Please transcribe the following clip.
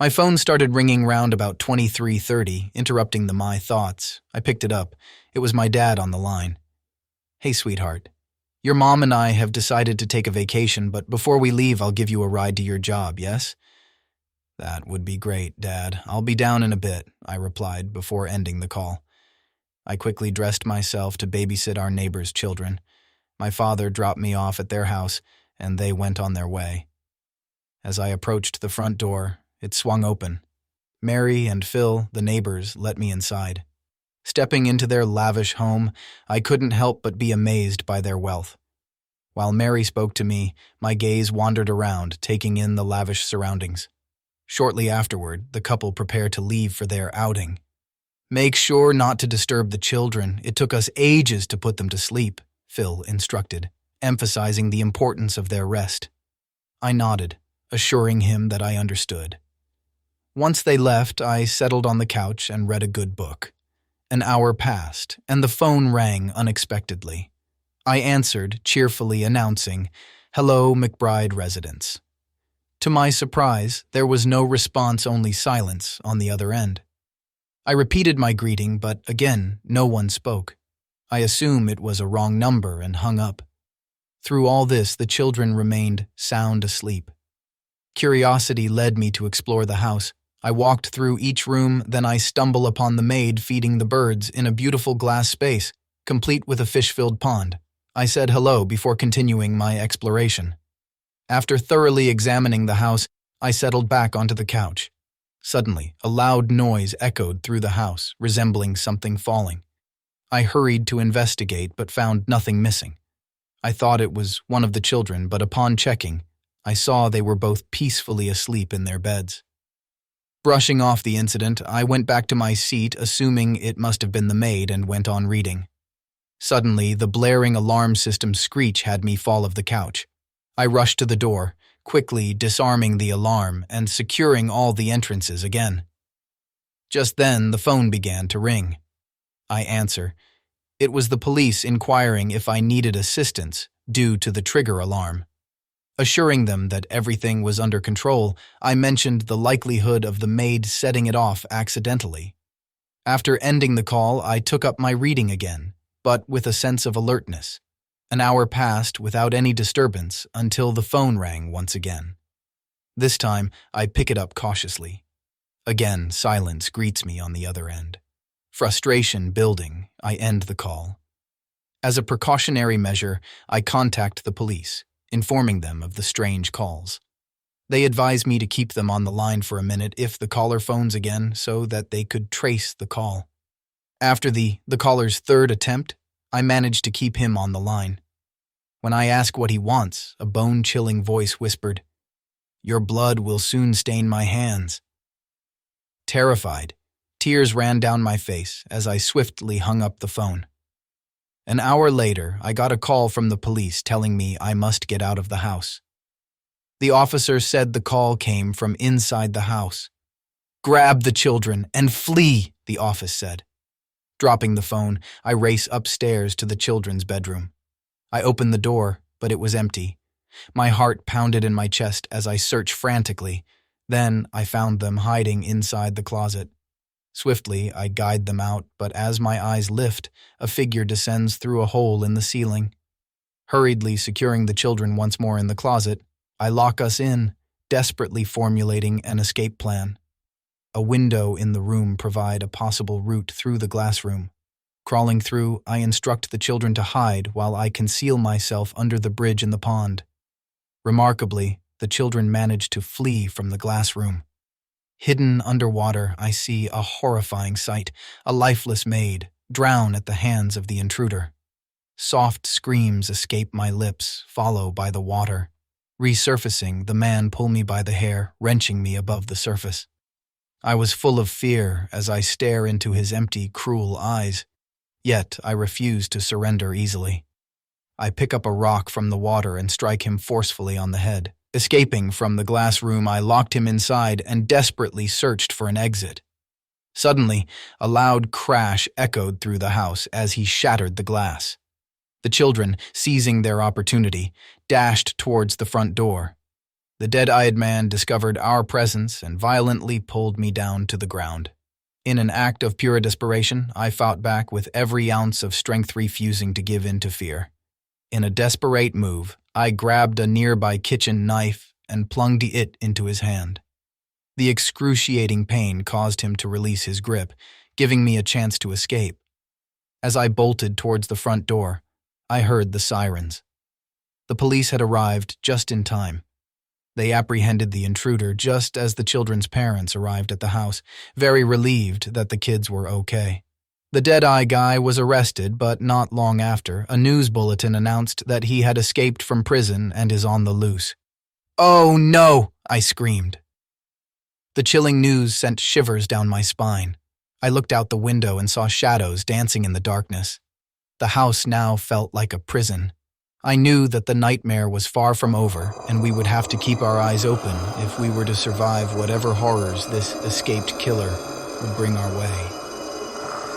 My phone started ringing round about 23:30, interrupting my thoughts. I picked it up. It was my dad on the line. "Hey, sweetheart. Your mom and I have decided to take a vacation, but before we leave, I'll give you a ride to your job, yes?" "That would be great, Dad. I'll be down in a bit," I replied before ending the call. I quickly dressed myself to babysit our neighbor's children. My father dropped me off at their house, and they went on their way. As I approached the front door, it swung open. Mary and Phil, the neighbors, let me inside. Stepping into their lavish home, I couldn't help but be amazed by their wealth. While Mary spoke to me, my gaze wandered around, taking in the lavish surroundings. Shortly afterward, the couple prepared to leave for their outing. "Make sure not to disturb the children. It took us ages to put them to sleep," Phil instructed, emphasizing the importance of their rest. I nodded, assuring him that I understood. Once they left, I settled on the couch and read a good book. An hour passed, and the phone rang unexpectedly. I answered, cheerfully announcing, "Hello, McBride residence." To my surprise, there was no response, only silence on the other end. I repeated my greeting, but again, no one spoke. I assumed it was a wrong number and hung up. Through all this, the children remained sound asleep. Curiosity led me to explore the house. I walked through each room, then I stumbled upon the maid feeding the birds in a beautiful glass space, complete with a fish-filled pond. I said hello before continuing my exploration. After thoroughly examining the house, I settled back onto the couch. Suddenly, a loud noise echoed through the house, resembling something falling. I hurried to investigate but found nothing missing. I thought it was one of the children, but upon checking, I saw they were both peacefully asleep in their beds. Brushing off the incident, I went back to my seat, assuming it must have been the maid, and went on reading. Suddenly, the blaring alarm system screech had me fall off the couch. I rushed to the door, quickly disarming the alarm and securing all the entrances again. Just then, the phone began to ring. I answer. It was the police inquiring if I needed assistance due to the trigger alarm. Assuring them that everything was under control, I mentioned the likelihood of the maid setting it off accidentally. After ending the call, I took up my reading again, but with a sense of alertness. An hour passed without any disturbance until the phone rang once again. This time, I pick it up cautiously. Again, silence greets me on the other end. Frustration building, I end the call. As a precautionary measure, I contact the police, informing them of the strange calls. They advise me to keep them on the line for a minute if the caller phones again so that they could trace the call. After the caller's third attempt, I manage to keep him on the line. When I ask what he wants, a bone-chilling voice whispered, "Your blood will soon stain my hands." Terrified, tears ran down my face as I swiftly hung up the phone. An hour later, I got a call from the police telling me I must get out of the house. The officer said the call came from inside the house. "Grab the children and flee," the officer said. Dropping the phone, I race upstairs to the children's bedroom. I opened the door, but it was empty. My heart pounded in my chest as I searched frantically. Then I found them hiding inside the closet. Swiftly, I guide them out, but as my eyes lift, a figure descends through a hole in the ceiling. Hurriedly securing the children once more in the closet, I lock us in, desperately formulating an escape plan. A window in the room provide a possible route through the glass room. Crawling through, I instruct the children to hide while I conceal myself under the bridge in the pond. Remarkably, the children manage to flee from the glass room. Hidden underwater, I see a horrifying sight, a lifeless maid, drown at the hands of the intruder. Soft screams escape my lips, followed by the water. Resurfacing, the man pulled me by the hair, wrenching me above the surface. I was full of fear as I stare into his empty, cruel eyes. Yet I refuse to surrender easily. I pick up a rock from the water and strike him forcefully on the head. Escaping from the glass room, I locked him inside and desperately searched for an exit. Suddenly, a loud crash echoed through the house as he shattered the glass. The children, seizing their opportunity, dashed towards the front door. The dead-eyed man discovered our presence and violently pulled me down to the ground. In an act of pure desperation, I fought back with every ounce of strength, refusing to give in to fear. In a desperate move, I grabbed a nearby kitchen knife and plunged it into his hand. The excruciating pain caused him to release his grip, giving me a chance to escape. As I bolted towards the front door, I heard the sirens. The police had arrived just in time. They apprehended the intruder just as the children's parents arrived at the house, very relieved that the kids were okay. The dead-eye guy was arrested, but not long after, a news bulletin announced that he had escaped from prison and is on the loose. "Oh no!" I screamed. The chilling news sent shivers down my spine. I looked out the window and saw shadows dancing in the darkness. The house now felt like a prison. I knew that the nightmare was far from over, and we would have to keep our eyes open if we were to survive whatever horrors this escaped killer would bring our way.